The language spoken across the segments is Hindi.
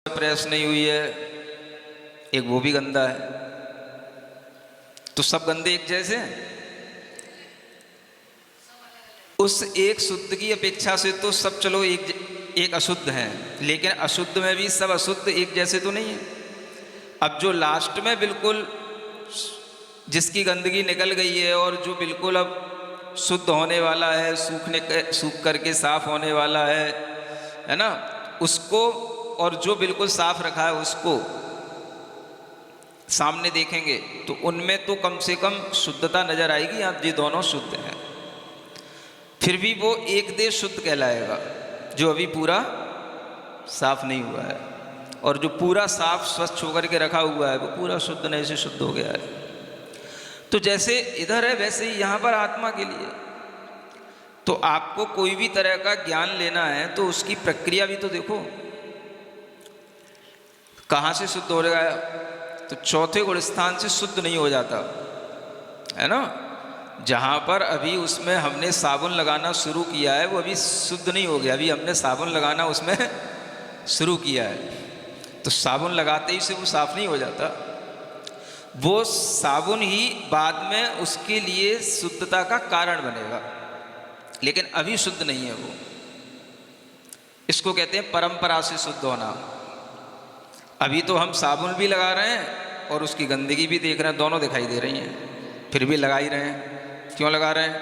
प्रेस नहीं हुई है, एक वो भी गंदा है। तो सब गंदे एक जैसे हैं? उस एक शुद्ध की अपेक्षा से तो सब चलो एक अशुद्ध हैं, लेकिन अशुद्ध में भी सब अशुद्ध एक जैसे तो नहीं है। अब जो लास्ट में बिल्कुल जिसकी गंदगी निकल गई है और जो बिल्कुल अब शुद्ध होने वाला है, सूख करके साफ होने वाला है ना, उसको और जो बिल्कुल साफ रखा है उसको सामने देखेंगे तो उनमें तो कम से कम शुद्धता नजर आएगी। आप ये दोनों शुद्ध हैं, फिर भी वो एक देह शुद्ध कहलाएगा जो अभी पूरा साफ नहीं हुआ है, और जो पूरा साफ स्वच्छ होकर के रखा हुआ है वो पूरा शुद्ध नहीं से शुद्ध हो गया है। तो जैसे इधर है वैसे ही यहाँ पर आत्मा के लिए तो आपको कोई भी तरह का ज्ञान लेना है तो उसकी प्रक्रिया भी तो देखो, कहाँ से शुद्ध हो रहा है। तो चौथे गुण स्थान से शुद्ध नहीं हो जाता है ना। जहाँ पर अभी उसमें हमने साबुन लगाना शुरू किया है वो अभी शुद्ध नहीं हो गया, अभी हमने साबुन लगाना उसमें शुरू किया है, तो साबुन लगाते ही से वो साफ नहीं हो जाता। वो साबुन ही बाद में उसके लिए शुद्धता का कारण बनेगा, लेकिन अभी शुद्ध नहीं है वो। इसको कहते हैं परंपरा से शुद्ध होना। अभी तो हम साबुन भी लगा रहे हैं और उसकी गंदगी भी देख रहे हैं, दोनों दिखाई दे रही हैं, फिर भी लगा ही रहे हैं। क्यों लगा रहे हैं?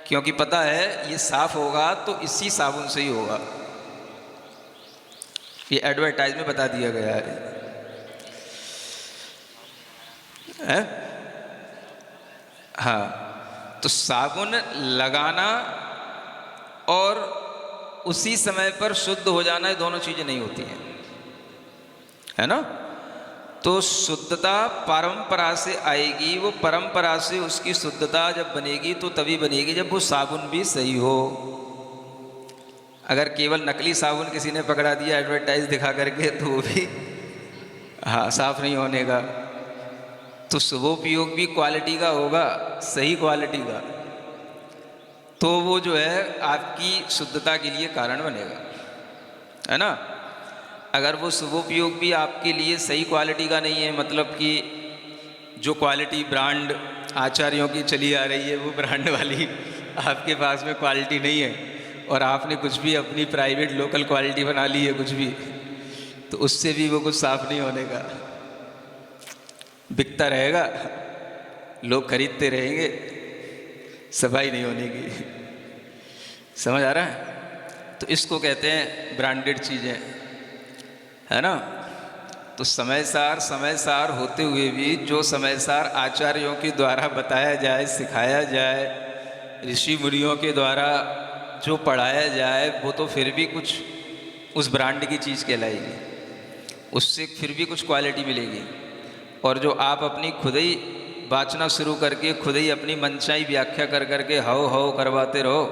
क्योंकि पता है ये साफ होगा तो इसी साबुन से ही होगा। ये एडवर्टाइज में बता दिया गया है? हाँ, तो साबुन लगाना और उसी समय पर शुद्ध हो जाना, ये दोनों चीजें नहीं होती हैं, है ना। तो शुद्धता परंपरा से आएगी, वो परंपरा से उसकी शुद्धता जब बनेगी तो तभी बनेगी जब वो साबुन भी सही हो। अगर केवल नकली साबुन किसी ने पकड़ा दिया एडवर्टाइज दिखा करके तो वो भी हाँ साफ नहीं होने का। तो शुभोपयोग भी क्वालिटी का होगा, सही क्वालिटी का, तो वो जो है आपकी शुद्धता के लिए कारण बनेगा, है ना। अगर वो शुभोपयोग भी आपके लिए सही क्वालिटी का नहीं है, मतलब कि जो क्वालिटी ब्रांड आचार्यों की चली आ रही है वो ब्रांड वाली आपके पास में क्वालिटी नहीं है, और आपने कुछ भी अपनी प्राइवेट लोकल क्वालिटी बना ली है कुछ भी, तो उससे भी वो कुछ साफ नहीं होने का। बिकता रहेगा, लोग खरीदते रहेंगे, सफाई नहीं होने की। समझ आ रहा है? तो इसको कहते हैं ब्रांडेड चीज़ें, है ना। तो समय सार होते हुए भी जो समय सार आचार्यों के द्वारा बताया जाए, सिखाया जाए, ऋषि मुनियों के द्वारा जो पढ़ाया जाए, वो तो फिर भी कुछ उस ब्रांड की चीज़ कहलाएगी, उससे फिर भी कुछ क्वालिटी मिलेगी। और जो आप अपनी खुद ही बाचना शुरू करके खुद ही अपनी मनचाही व्याख्या कर करके हाउ हाउ करवाते रहो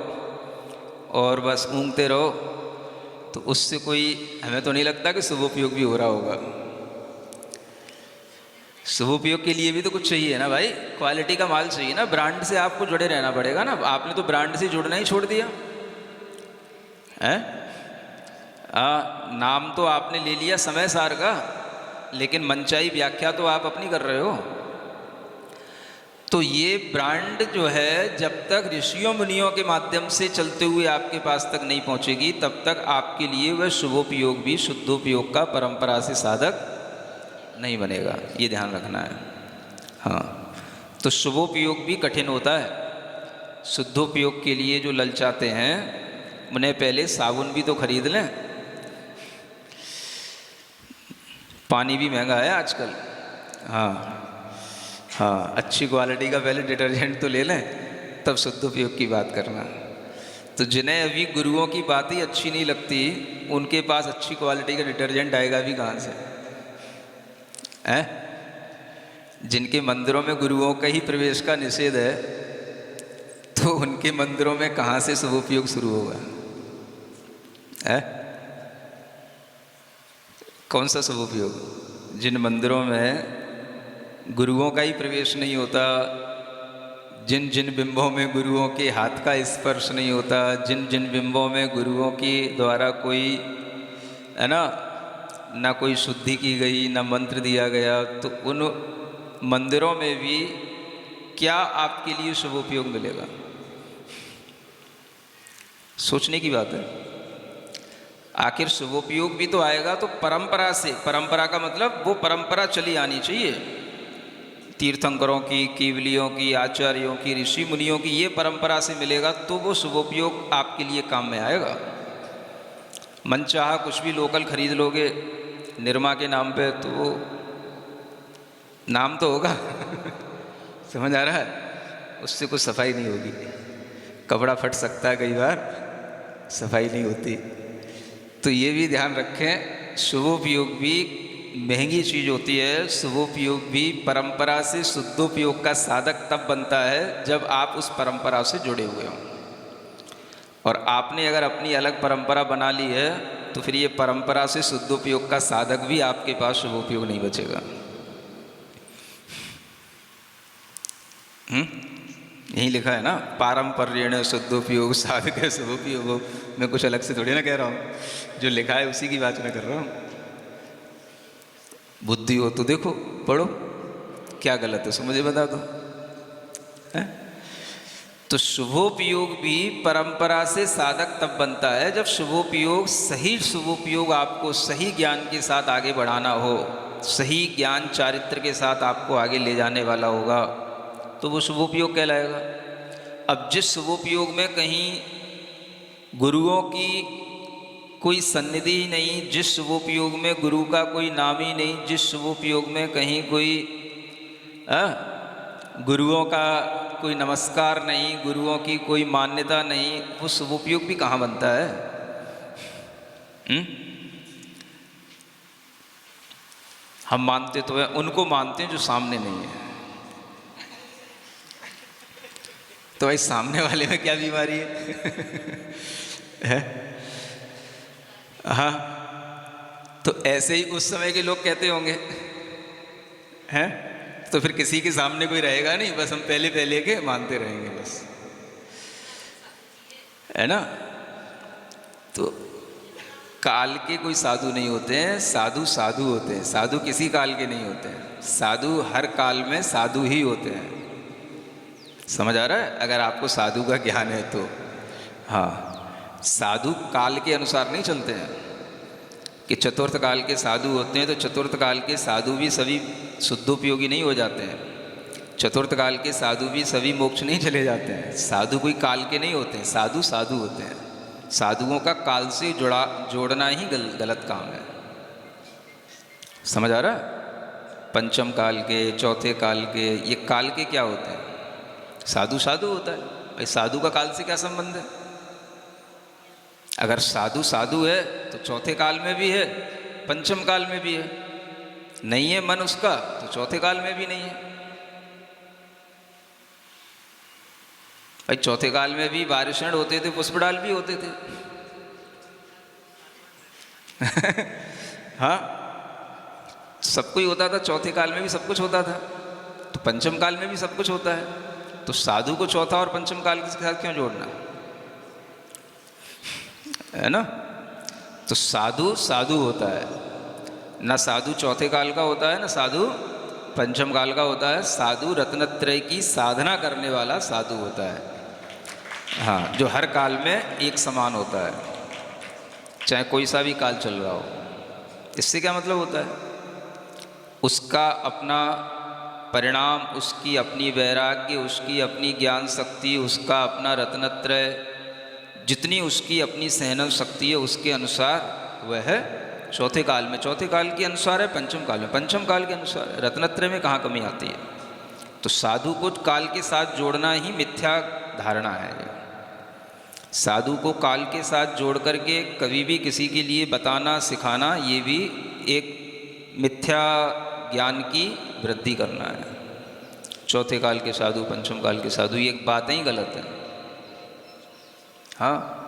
और बस ऊँगते रहो, तो उससे कोई, हमें तो नहीं लगता कि शुभोपयोग भी हो रहा होगा। शुभोपयोग के लिए भी तो कुछ चाहिए ना भाई, क्वालिटी का माल चाहिए ना। ब्रांड से आपको जुड़े रहना पड़ेगा ना। आपने तो ब्रांड से जुड़ना ही छोड़ दिया है। नाम तो आपने ले लिया समय सार का, लेकिन मनचाही व्याख्या तो आप अपनी कर रहे हो। तो ये ब्रांड जो है जब तक ऋषियों मुनियों के माध्यम से चलते हुए आपके पास तक नहीं पहुंचेगी, तब तक आपके लिए वह शुभोपयोग भी शुद्धोपयोग का परंपरा से साधक नहीं बनेगा। ये ध्यान रखना है। हाँ, तो शुभोपयोग भी कठिन होता है। शुद्धोपयोग के लिए जो ललचाते हैं उन्हें पहले साबुन भी तो खरीद लें। पानी भी महंगा है आजकल। हाँ, अच्छी क्वालिटी का पहले डिटर्जेंट तो ले लें, तब शुद्ध उपयोग की बात करना। तो जिन्हें अभी गुरुओं की बात ही अच्छी नहीं लगती, उनके पास अच्छी क्वालिटी का डिटर्जेंट आएगा भी कहाँ से? हैं? जिनके मंदिरों में गुरुओं का ही प्रवेश का निषेध है, तो उनके मंदिरों में कहाँ से शुभ उपयोग शुरू होगा? है? कौन सा शुभ उपयोग? जिन मंदिरों में गुरुओं का ही प्रवेश नहीं होता, जिन जिन बिंबों में गुरुओं के हाथ का स्पर्श नहीं होता, जिन जिन बिंबों में गुरुओं के द्वारा कोई, है ना, ना कोई शुद्धि की गई, ना मंत्र दिया गया, तो उन मंदिरों में भी क्या आपके लिए शुभ उपयोग मिलेगा? सोचने की बात है। आखिर शुभोपयोग भी तो आएगा तो परंपरा से। परंपरा का मतलब वो परंपरा चली आनी चाहिए, तीर्थंकरों की, केवलियों की, आचार्यों की, ऋषि मुनियों की, ये परंपरा से मिलेगा तो वो शुभोपयोग आपके लिए काम में आएगा। मनचाहा कुछ भी लोकल खरीद लोगे निरमा के नाम पे, तो वो नाम तो होगा समझ आ रहा है, उससे कुछ सफाई नहीं होगी। कपड़ा फट सकता है कई बार, सफाई नहीं होती। तो ये भी ध्यान रखें, शुभोपयोग भी महंगी चीज़ होती है। शुभोपयोग भी परंपरा से शुद्धोपयोग का साधक तब बनता है जब आप उस परंपरा से जुड़े हुए हों। और आपने अगर अपनी अलग परंपरा बना ली है तो फिर ये परंपरा से शुद्धोपयोग का साधक भी आपके पास शुभोपयोग नहीं बचेगा। यही लिखा है ना, पारंपर्येण शुद्धोपयोग साधक है शुभोपयोग। मैं कुछ अलग से थोड़ी ना कह रहा हूँ, जो लिखा है उसी की बात मैं कर रहा हूँ। बुद्धि हो तो देखो, पढ़ो, क्या गलत है सो मुझे बता दो, है? तो शुभोपयोग भी परंपरा से साधक तब बनता है जब शुभोपयोग, सही शुभोपयोग आपको सही ज्ञान के साथ आगे बढ़ाना हो, सही ज्ञान चारित्र के साथ आपको आगे ले जाने वाला होगा, तो वो शुभोपयोग कहलाएगा। अब जिस शुभोपयोग में कहीं गुरुओं की कोई सन्निधि ही नहीं, जिस शुभोपयोग में गुरु का कोई नाम ही नहीं, जिस शुभोपयोग में कहीं कोई गुरुओं का कोई नमस्कार नहीं, गुरुओं की कोई मान्यता नहीं, वो शुभोपयोग भी कहाँ बनता है? हम मानते तो है, उनको मानते हैं जो सामने नहीं है। तो भाई सामने वाले में क्या बीमारी है? हाँ, तो ऐसे ही उस समय के लोग कहते होंगे, हैं? तो फिर किसी के सामने कोई रहेगा नहीं, बस हम पहले पहले के मानते रहेंगे बस, है ना? तो काल के कोई साधु नहीं होते हैं, साधु साधु होते हैं। साधु किसी काल के नहीं होते हैं, साधु हर काल में साधु ही होते हैं। समझ आ रहा है? अगर आपको साधु का ज्ञान है तो। हाँ, साधु काल के अनुसार नहीं चलते हैं कि चतुर्थ काल के साधु होते हैं तो चतुर्थ काल के साधु भी सभी शुद्धोपयोगी नहीं हो जाते हैं, चतुर्थ काल के साधु भी सभी मोक्ष नहीं चले जाते हैं। साधु कोई काल के नहीं होते हैं, साधु साधु होते हैं। साधुओं का काल से जोड़ना ही गलत काम है। समझ आ रहा है? पंचम काल के, चौथे काल के, ये काल के क्या होते हैं? साधु साधु होता है। भाई साधु का काल से क्या संबंध है? अगर साधु साधु है तो चौथे काल में भी है, पंचम काल में भी है। नहीं है मन उसका तो चौथे काल में भी नहीं है। भाई चौथे काल में भी बारिशण होते थे, पुष्पडाल भी होते थे हाँ, सब कुछ होता था। चौथे काल में भी सब कुछ होता था, तो पंचम काल में भी सब कुछ होता है। तो साधु को चौथा और पंचम काल के साथ क्यों जोड़ना, है ना? तो साधु साधु होता है ना, साधु चौथे काल का होता है ना साधु पंचम काल का होता है। साधु रत्नत्रय की साधना करने वाला साधु होता है। हाँ, जो हर काल में एक समान होता है, चाहे कोई सा भी काल चल रहा हो। इससे क्या मतलब होता है? उसका अपना परिणाम, उसकी अपनी वैराग्य, उसकी अपनी ज्ञान शक्ति, उसका अपना रत्नत्रय, जितनी उसकी अपनी सहन शक्ति है उसके अनुसार वह है चौथे काल में। चौथे काल के अनुसार है पंचम काल में, पंचम काल के अनुसार है। रत्नत्रय में कहाँ कमी आती है? तो साधु को काल के साथ जोड़ना ही मिथ्या धारणा है। साधु को काल के साथ जोड़ करके कभी भी किसी के लिए बताना सिखाना, ये भी एक मिथ्या ज्ञान की वृद्धि करना है। चौथे काल के साधु, पंचम काल के साधु, ये बातें ही गलत हैं। हाँ,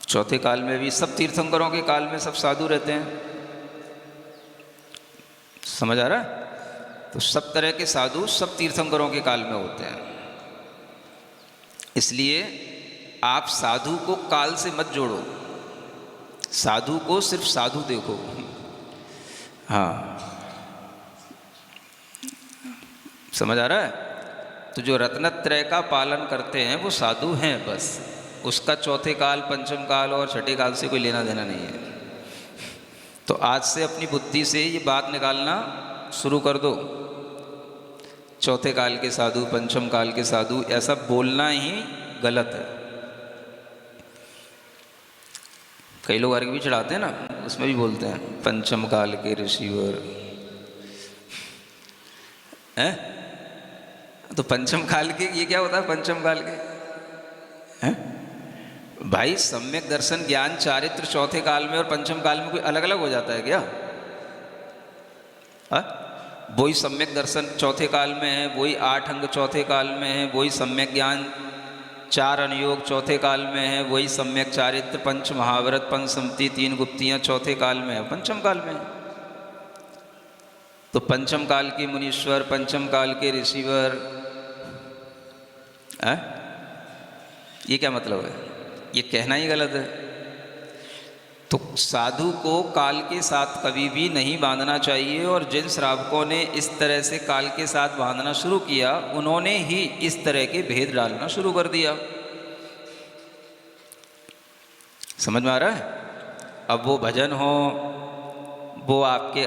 चौथे काल में भी सब तीर्थंकरों के काल में सब साधु रहते हैं। समझ आ रहा है? तो सब तरह के साधु सब तीर्थंकरों के काल में होते हैं। इसलिए आप साधु को काल से मत जोड़ो, साधु को सिर्फ साधु देखो। हाँ, समझ आ रहा है? तो जो रत्नत्रय का पालन करते हैं वो साधु हैं बस। उसका चौथे काल, पंचम काल और छठे काल से कोई लेना देना नहीं है। तो आज से अपनी बुद्धि से ये बात निकालना शुरू कर दो, चौथे काल के साधु, पंचम काल के साधु, ऐसा बोलना ही गलत है। कई लोग अर्घ भी चढ़ाते हैं ना, उसमें भी बोलते हैं पंचम काल के ऋषिवर हैं। तो पंचम काल के ये क्या होता है? पंचम काल के हैं भाई, सम्यक दर्शन ज्ञान चारित्र चौथे काल में और पंचम काल में कोई अलग अलग हो जाता है क्या? वही सम्यक दर्शन चौथे काल में है, वही 8 अंग चौथे काल में है, वही सम्यक ज्ञान 4 अनुयोग चौथे काल में है, वही सम्यक चारित्र, पंच महाव्रत, पंच सम्मति, 3 गुप्तियाँ चौथे काल में है, पंचम काल में है। तो पंचम काल के मुनीश्वर, पंचम काल के ऋषिवर, ये क्या मतलब है? ये कहना ही गलत है। तो साधु को काल के साथ कभी भी नहीं बांधना चाहिए, और जिन श्रावकों ने इस तरह से काल के साथ बांधना शुरू किया, उन्होंने ही इस तरह के भेद डालना शुरू कर दिया। समझ में आ रहा है? अब वो भजन हो, वो आपके